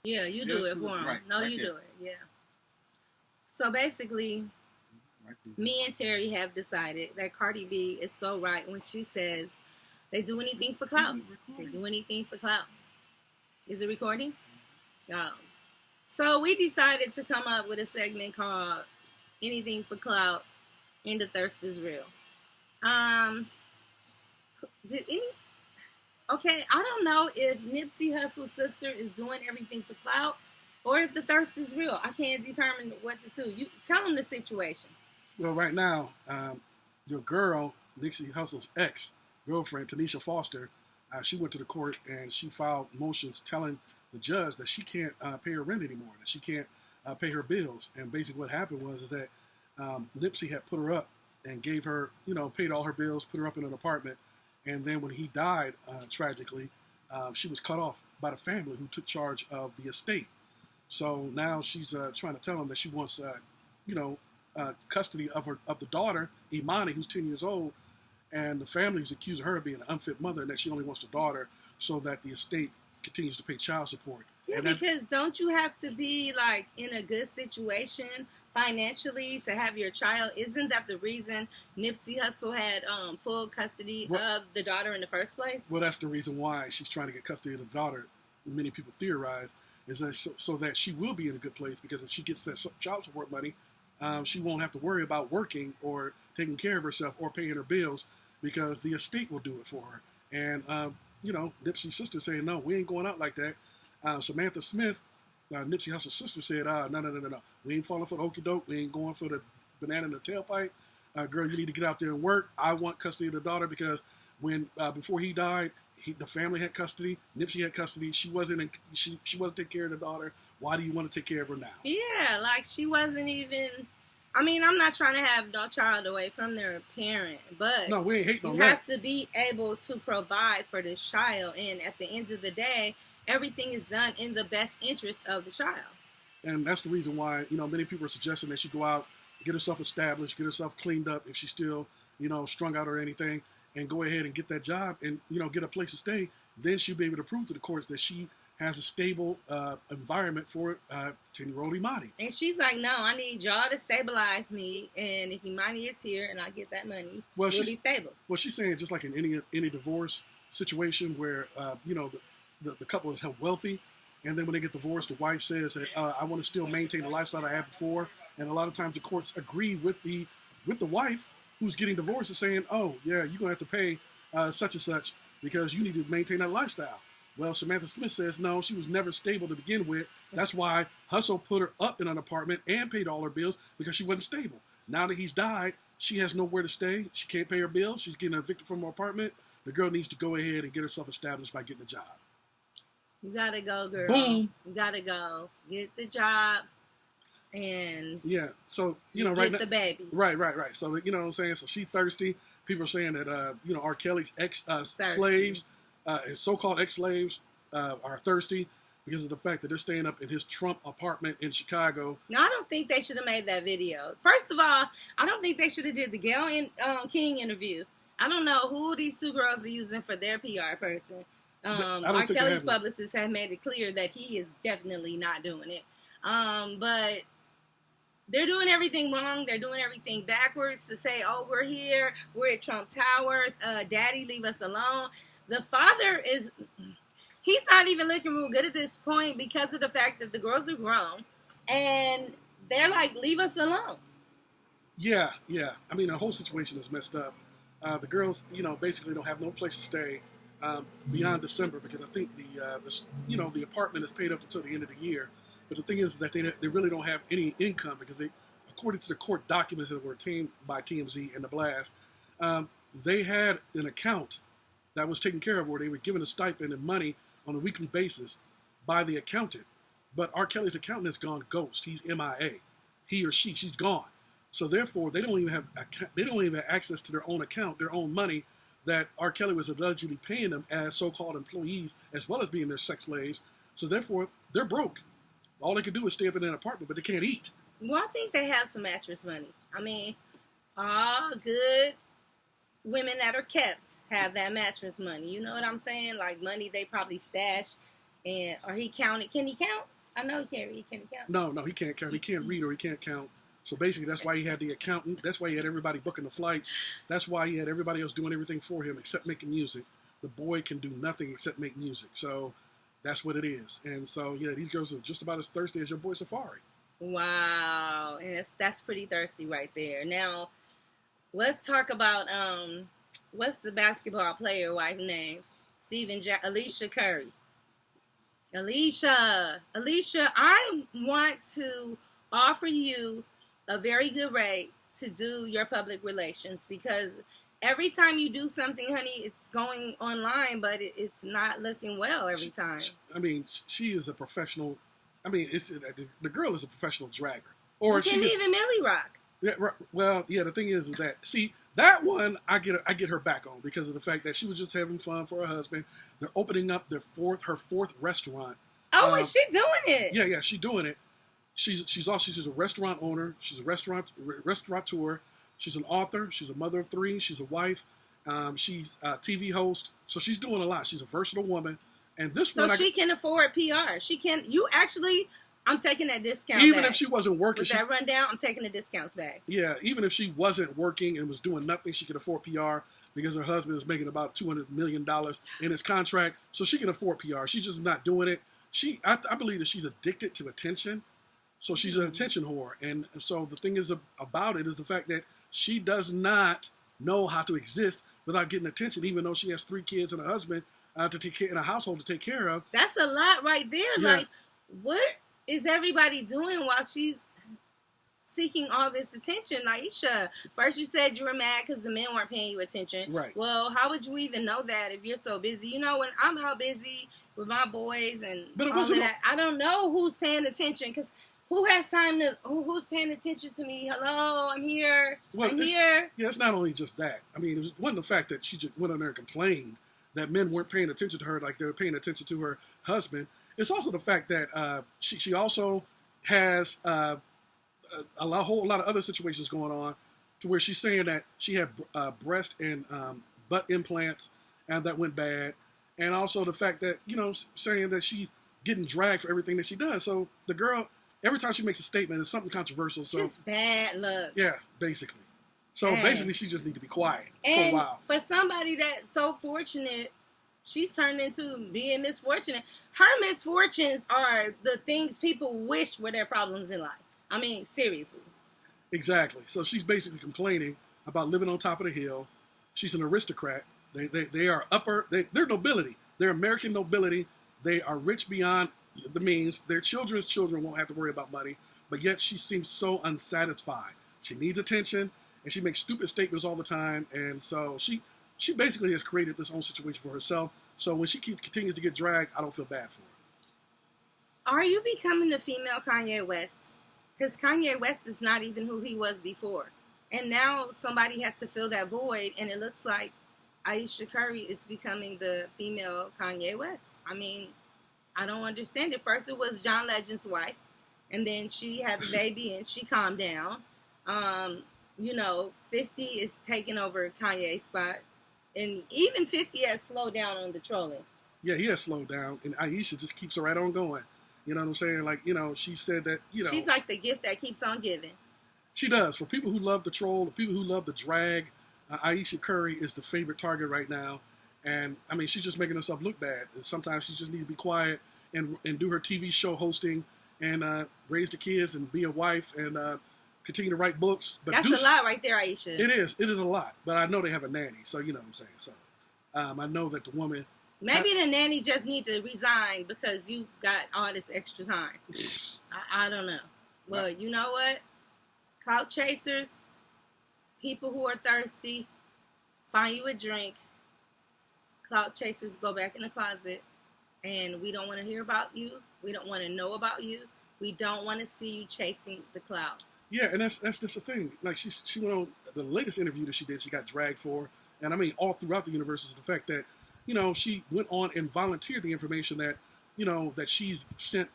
Yeah, you do it for him. Right, no, right you there. do it. Yeah. So basically, Right there. me and Terry have decided that Cardi B is so right when she says they do anything for clout. They do anything for clout. Is it recording? So we decided to come up with a segment called "Anything for Clout," and the thirst is real. Um, did any? Okay, I don't know if Nipsey Hussle's sister is doing everything for clout, or if the thirst is real. I can't determine what to do. You tell them the situation. Well, right now, your girl, Nipsey Hussle's ex-girlfriend, Tanisha Foster, she went to the court and she filed motions telling the judge that she can't pay her rent anymore, that she can't pay her bills. And basically what happened was is that Nipsey had put her up and gave her, paid all her bills, put her up in an apartment. And then when he died, tragically, she was cut off by the family who took charge of the estate. So now she's trying to tell him that she wants, custody of the daughter, Imani, who's 10 years old, and the family is accusing her of being an unfit mother and that she only wants the daughter so that the estate continues to pay child support. Yeah, because don't you have to be like in a good situation financially to have your child? Isn't that the reason Nipsey Hussle had full custody of the daughter in the first place? Well, that's the reason why she's trying to get custody of the daughter. Many people theorize is that so that she will be in a good place, because if she gets that child support money, she won't have to worry about working or taking care of herself or paying her bills, because the estate will do it for her. And Nipsey's sister saying, no, we ain't going out like that. Samantha Smith, Nipsey Hussle's sister, said, no. We ain't falling for the okie doke. We ain't going for the banana in the tailpipe. Girl, you need to get out there and work. I want custody of the daughter because before he died, the family had custody. Nipsey had custody. She wasn't taking care of the daughter. Why do you want to take care of her now? Yeah, like she wasn't even. I mean, I'm not trying to have no child away from their parent, but no, we ain't hating on that. You have to be able to provide for this child, and at the end of the day, everything is done in the best interest of the child. And that's the reason why, many people are suggesting that she go out, get herself established, get herself cleaned up if she's still, strung out or anything, and go ahead and get that job and, get a place to stay. Then she'll be able to prove to the courts that she has a stable environment for 10-year-old Imani. And she's like, no, I need y'all to stabilize me, and if Imani is here and I get that money, we'll be stable. Well, she's saying just like in any divorce situation where, the couple is wealthy, and then when they get divorced, the wife says that I want to still maintain the lifestyle I had before. And a lot of times the courts agree with the wife who's getting divorced and saying, oh, yeah, you're going to have to pay such and such because you need to maintain that lifestyle. Well, Samantha Smith says, no, she was never stable to begin with. That's why Hussle put her up in an apartment and paid all her bills, because she wasn't stable. Now that he's died, she has nowhere to stay. She can't pay her bills. She's getting evicted from her apartment. The girl needs to go ahead and get herself established by getting a job. You gotta go, girl. Boom. You gotta go. Get the job. And yeah, so right right now, the baby. Right. So what I'm saying. So she's thirsty. People are saying that R. Kelly's slaves, so-called ex-slaves, are thirsty because of the fact that they're staying up in his Trump apartment in Chicago. No, I don't think they should have made that video. First of all, I don't think they should have did the Gayle King interview. I don't know who these two girls are using for their PR person. R. Kelly's publicist have made it clear that he is definitely not doing it. But they're doing everything wrong. They're doing everything backwards to say, oh, we're here. We're at Trump Towers. Daddy, leave us alone. The father he's not even looking real good at this point because of the fact that the girls are grown. And they're like, leave us alone. Yeah. I mean, the whole situation is messed up. The girls, basically don't have no place to stay beyond December, because I think the apartment is paid up until the end of the year. But the thing is that they really don't have any income, because according to the court documents that were obtained by TMZ and The Blast, they had an account that was taken care of where they were given a stipend and money on a weekly basis by the accountant. But R. Kelly's accountant has gone ghost. He's MIA. He or she's gone. So therefore, they don't even have access to their own account, their own money that R. Kelly was allegedly paying them as so-called employees, as well as being their sex slaves. So therefore, they're broke. All they can do is stay up in an apartment, but they can't eat. Well, I think they have some mattress money. I mean, all good women that are kept have that mattress money. You know what I'm saying? Like money they probably stash and or he counted. Can he count? I know he can't read. Can he count? No, he can't count. He can't read or he can't count. So basically, that's why he had the accountant. That's why he had everybody booking the flights. That's why he had everybody else doing everything for him except making music. The boy can do nothing except make music. So that's what it is. And so, yeah, these girls are just about as thirsty as your boy Safari. Wow. And that's pretty thirsty right there. Now, let's talk about, what's the basketball player wife name? Ayesha Curry. Ayesha, I want to offer you a very good rate to do your public relations, because every time you do something, honey, it's going online, but it's not looking well every time. I mean, she is a professional. I mean, the girl is a professional dragger. Or you can even Millie Rock. Yeah, well, yeah. The thing is that that one I get her back on because of the fact that she was just having fun for her husband. They're opening up her fourth restaurant. Oh, is she doing it? Yeah, she's doing it. She's a restaurant owner. She's a restaurateur. She's an author. She's a mother of 3. She's a wife. She's a TV host. So she's doing a lot. She's a versatile woman. And this one, she can afford PR. She can. You actually, I'm taking that discount. Even back. If she wasn't working, with that rundown, I'm taking the discounts back. Yeah, even if she wasn't working and was doing nothing, she could afford PR because her husband is making about $200 million in his contract, so she can afford PR. She's just not doing it. I believe that she's addicted to attention, so she's an attention whore. And so the thing is about it is the fact that she does not know how to exist without getting attention, even though she has 3 kids and a husband to take care in a household to take care of. That's a lot right there. Yeah. Like, what is everybody doing while she's seeking all this attention? Ayesha, first you said you were mad because the men weren't paying you attention. Right. Well, how would you even know that if you're so busy? You know, when I'm out busy with my boys and all that, I don't know who's paying attention, because who has time to, who's paying attention to me? Hello, I'm here. Well, I'm here. Yeah, it's not only just that. I mean, it wasn't the fact that she just went on there and complained that men weren't paying attention to her like they were paying attention to her husband. It's also the fact that she also has a whole lot of other situations going on to where she's saying that she had breast and butt implants and that went bad. And also the fact that, saying that she's getting dragged for everything that she does. So the girl, every time she makes a statement, it's something controversial. So it's bad luck. Yeah, basically. So basically she just needs to be quiet for a while. For somebody that's so fortunate, she's turned into being misfortunate. Her misfortunes are the things people wish were their problems in life. I mean, seriously. Exactly. So she's basically complaining about living on top of the hill. She's an aristocrat. They are they're nobility. They're American nobility. They are rich beyond the means. Their children's children won't have to worry about money. But yet she seems so unsatisfied. She needs attention, and she makes stupid statements all the time. And so she basically has created this own situation for herself. So when she continues to get dragged, I don't feel bad for her. Are you becoming the female Kanye West? Because Kanye West is not even who he was before. And now somebody has to fill that void, and it looks like Ayesha Curry is becoming the female Kanye West. I mean, I don't understand it. First it was John Legend's wife, and then she had the baby and she calmed down. 50 is taking over Kanye's spot. And even 50 has slowed down on the trolling. Yeah, he has slowed down, and Ayesha just keeps right on going. You know what I'm saying? Like, she said that, she's like the gift that keeps on giving. She does. For people who love the troll, the people who love the drag, Ayesha Curry is the favorite target right now. And, I mean, she's just making herself look bad. And sometimes she just needs to be quiet and do her TV show hosting and raise the kids and be a wife and continue to write books. But that's a lot right there, Ayesha. It is. It is a lot. But I know they have a nanny, so you know what I'm saying. So I know that the woman... Maybe the nanny just needs to resign because you got all this extra time. I don't know. Well, you know what? Clout chasers, people who are thirsty, find you a drink. Clout chasers, go back in the closet. And we don't want to hear about you. We don't want to know about you. We don't want to see you chasing the clout. Yeah, and that's just the thing. Like, she went on the latest interview that she did, she got dragged for. And I mean, all throughout the universe is the fact that, she went on and volunteered the information that, that she's sent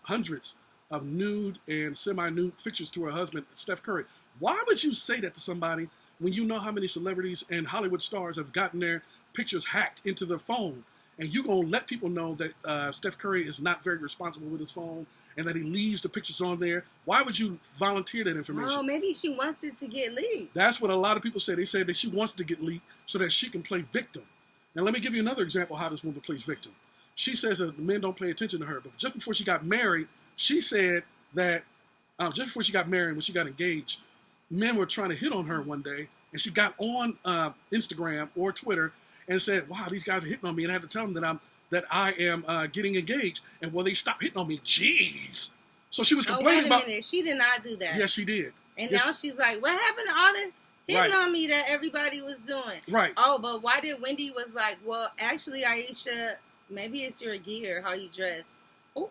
hundreds of nude and semi-nude pictures to her husband, Steph Curry. Why would you say that to somebody when you know how many celebrities and Hollywood stars have gotten their pictures hacked into their phone? and you're going to let people know that Steph Curry is not very responsible with his phone and that he leaves the pictures on there, why would you volunteer that information? Oh, maybe she wants it to get leaked. That's what a lot of people say. They say that she wants to get leaked so that she can play victim. Now, let me give you another example of how this woman plays victim. She says that men don't pay attention to her, but just before she got married, she said that just before she got married, when she got engaged, men were trying to hit on her one day, and she got on Instagram or Twitter and said, "Wow, these guys are hitting on me," and I had to tell them that I am getting engaged, and will they stop hitting on me? Jeez. So she was complaining about. Wait a minute, she did not do that. Yes, she did. And now she's like, "What happened to all the hitting on me that everybody was doing?" Right. Oh, but why did Wendy was like, "Well, actually, Ayesha, maybe it's your gear, how you dress." Oh.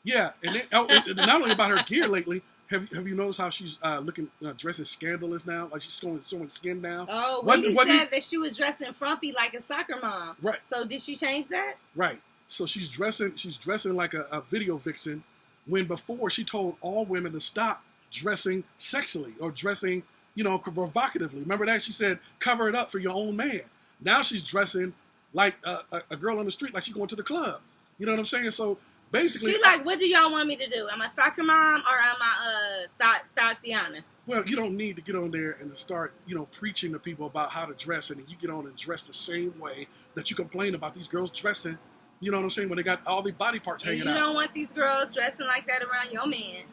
Yeah, and then, not only about her gear lately. Have you noticed how she's dressing scandalous now? Like she's showing skin now. Oh, Wendy said that she was dressing frumpy like a soccer mom. Right. So did she change that? Right. So she's dressing like a video vixen, when before she told all women to stop dressing sexily or dressing, provocatively. Remember that? She said, cover it up for your own man. Now she's dressing like a girl on the street, like she's going to the club. You know what I'm saying? So basically, she like, what do y'all want me to do? Am I soccer mom or am I Tatiana? Well, you don't need to get on there and to start, preaching to people about how to dress, and then you get on and dress the same way that you complain about these girls dressing. You know what I'm saying? When they got all the body parts hanging out. You don't want these girls dressing like that around your man.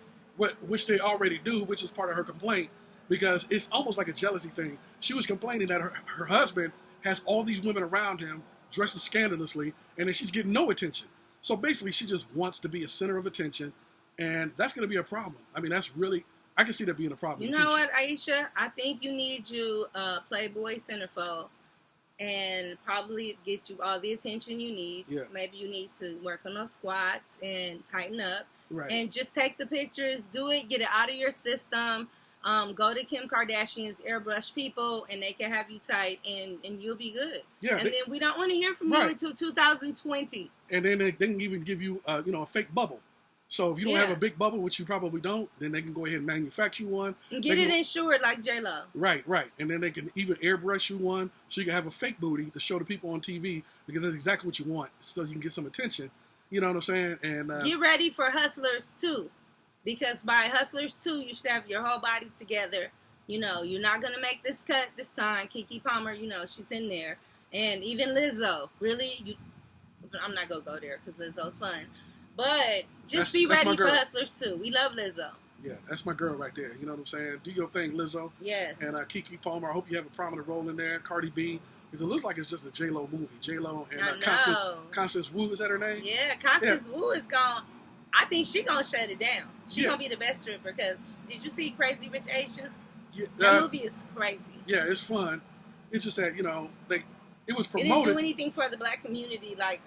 Which they already do, which is part of her complaint, because it's almost like a jealousy thing. She was complaining that her husband has all these women around him dressing scandalously, and then she's getting no attention. So basically, she just wants to be a center of attention, and that's going to be a problem. I mean, I can see that being a problem. You know what, Ayesha? I think you need you Playboy centerfold and probably get you all the attention you need. Yeah. Maybe you need to work on those squats and tighten up. Right. And just take the pictures, do it, get it out of your system. Go to Kim Kardashian's airbrush people, and they can have you tight, and you'll be good. Yeah, and then we don't want to hear from you until 2020. And then they can even give you, a fake bubble. So if you don't have a big bubble, which you probably don't, then they can go ahead and manufacture one. And get it insured like J-Lo. Right. And then they can even airbrush you one, so you can have a fake booty to show the people on TV, because that's exactly what you want, so you can get some attention. You know what I'm saying? And get ready for Hustlers 2. Because by Hustlers 2, you should have your whole body together. You're not going to make this cut this time. Keke Palmer, she's in there. And even Lizzo. Really? I'm not going to go there because Lizzo's fun. But just be ready for Hustlers 2. We love Lizzo. Yeah, that's my girl right there. You know what I'm saying? Do your thing, Lizzo. Yes. And Keke Palmer, I hope you have a prominent role in there. Cardi B. Because it looks like it's just a J-Lo movie. J-Lo and Constance Wu, is that her name? Yeah, Constance Wu is gone. I think she's going to shut it down. She's going to be the best stripper, because did you see Crazy Rich Asians? Yeah, that movie is crazy. Yeah, it's fun. It's just that, it was promoted. It didn't do anything for the black community like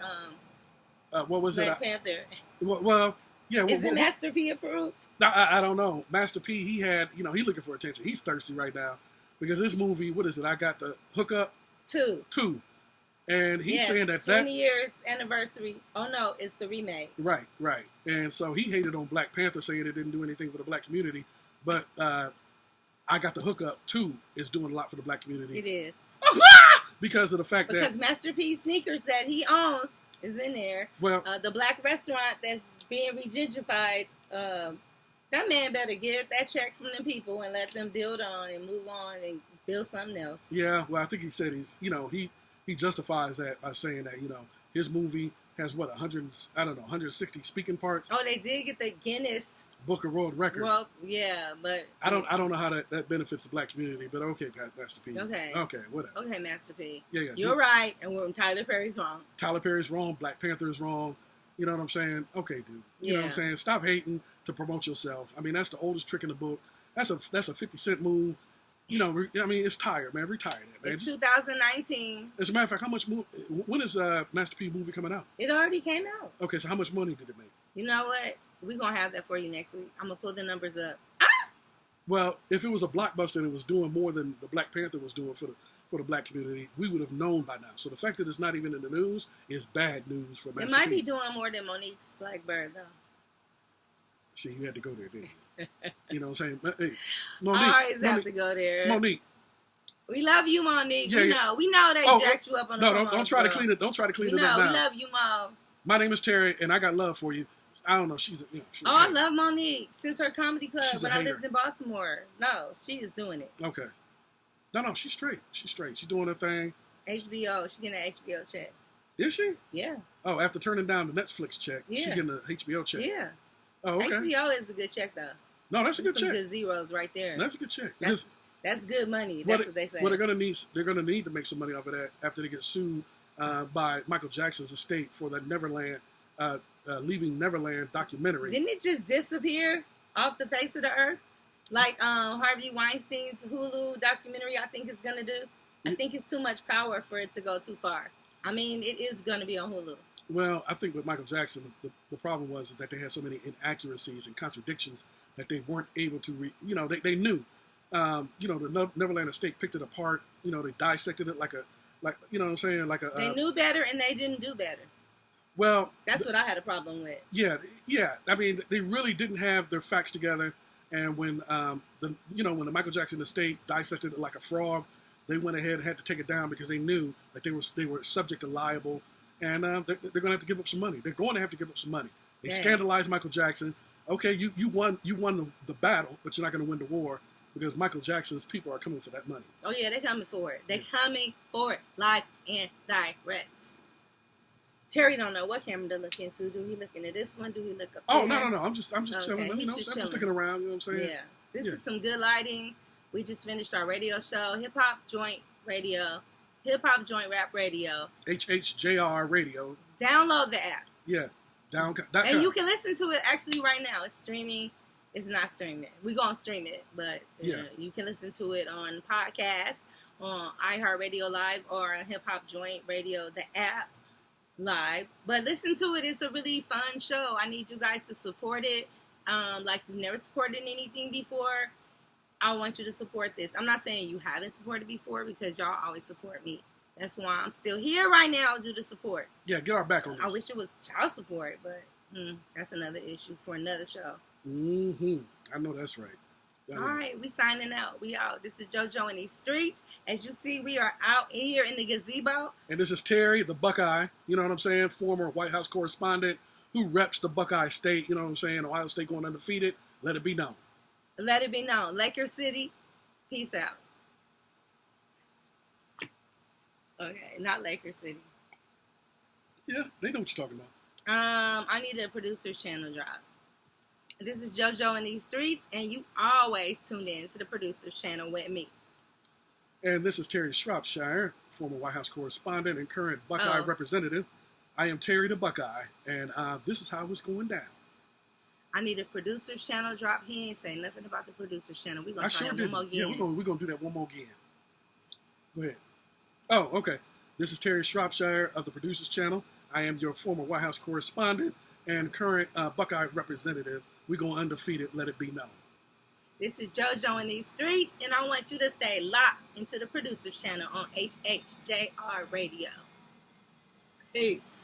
what was Black Panther. Well, yeah. Is it Master P approved? I don't know. Master P, he had, he looking for attention. He's thirsty right now because this movie, what is it? I got the hookup. 2. And he's saying that 20 years anniversary. Oh, no, it's the remake. Right. And so he hated on Black Panther, saying it didn't do anything for the black community. But I Got the Hookup 2 is doing a lot for the black community. It is. Because of the fact because Master P sneakers that he owns is in there. Well, the black restaurant that's being regentrified, that man better get that check from them people and let them build on and move on and build something else. Yeah, well, I think he said he justifies that by saying that, his movie has 160 speaking parts. Oh, they did get the Guinness Book of World Records. Well, yeah, but I don't know how that benefits the black community, but okay, Master P. Okay, whatever. Okay, Master P. Yeah. You're right, and Tyler Perry's wrong. Tyler Perry's wrong. Black Panther is wrong. You know what I'm saying? Okay, dude. You know what I'm saying? Stop hating to promote yourself. I mean, that's the oldest trick in the book. That's a 50 Cent move. It's tired, man. Retire that, man. It's 2019. As a matter of fact, when is Master P movie coming out? It already came out. Okay, so how much money did it make? You know what? We're going to have that for you next week. I'm going to pull the numbers up. Well, if it was a blockbuster and it was doing more than the Black Panther was doing for the black community, we would have known by now. So the fact that it's not even in the news is bad news for Master P. It might be doing more than Monique's Blackbird, though. See, you had to go there, didn't you? You know what I'm saying? Hey, Monique, I always have to go there. Monique, We love you, Monique. Yeah, we know they jacked you up on the No, don't try to clean it. Don't try to clean it up now. We love you, Mo. My name is Terry, and I got love for you. I don't know. She's I love Monique since her comedy club when I lived in Baltimore. No, she is doing it. Okay. No, she's straight. She's doing her thing. HBO. She getting an HBO check. Is she? Yeah. Oh, after turning down the Netflix check, she getting an HBO check. Yeah. Oh, okay. HBO is a good check, though. No, that's a good check. Good zeros right there. That's a good check. That's good money. That's what they say. Well, they're gonna need to make some money off of that after they get sued by Michael Jackson's estate for that Neverland, Leaving Neverland documentary. Didn't it just disappear off the face of the earth? Like Harvey Weinstein's Hulu documentary, I think is gonna do. I think it's too much power for it to go too far. I mean, it is gonna be on Hulu. Well, I think with Michael Jackson, the problem was that they had so many inaccuracies and contradictions that they weren't able to they knew. The Neverland estate picked it apart. They dissected it like you know what I'm saying? They knew better and they didn't do better. Well, that's what I had a problem with. Yeah. I mean, they really didn't have their facts together. And when when the Michael Jackson estate dissected it like a frog, they went ahead and had to take it down because they knew that they were subject to liable, and they're going to have to give up some money. They're going to have to give up some money. They scandalized Michael Jackson. Okay, you won the battle, but you're not going to win the war. Because Michael Jackson's people are coming for that money. Oh, yeah, they're coming for it. They're coming for it, live and direct. Terry don't know what camera to look into. Do he looking at this one? Do he look up there? Oh, no. I'm just chilling. I'm just looking around. You know what I'm saying? Yeah. This is some good lighting. We just finished our radio show, Hip Hop Joint Rap Radio. HHJR Radio. Download the app. Yeah. And you can listen to it actually right now. It's streaming. It's not streaming. We're going to stream it, but you can listen to it on podcast, on iHeartRadio Live, or on Hip Hop Joint Radio, the app, live. But listen to it. It's a really fun show. I need you guys to support it. Like you've never supported anything before. I want you to support this. I'm not saying you haven't supported before because y'all always support me. That's why I'm still here right now due to support. Yeah, get our back on this. I wish it was child support, but that's another issue for another show. Mm-hmm. I know that's right. All right, we signing out. We out. This is JoJo in these streets. As you see, we are out here in the gazebo. And this is Terry, the Buckeye. You know what I'm saying? Former White House correspondent who reps the Buckeye State. You know what I'm saying? Ohio State going undefeated. Let it be known. Let it be known. Laker City, peace out. Okay, not Laker City. Yeah, they know what you're talking about. I need a producer's channel drop. This is JoJo in these streets, and you always tune in to the producer's channel with me. And this is Terry Shropshire, former White House correspondent and current Buckeye representative. I am Terry the Buckeye, and this is how it's going down. I need a producer's channel drop. He ain't saying nothing about the producer's channel. We're going to try one more again. Yeah, we're going to do that one more again. Go ahead. Oh, okay. This is Terry Shropshire of the producer's channel. I am your former White House correspondent and current Buckeye representative. We're going undefeated, let it be known. This is JoJo in these streets, and I want you to stay locked into the producer's channel on HHJR Radio. Peace.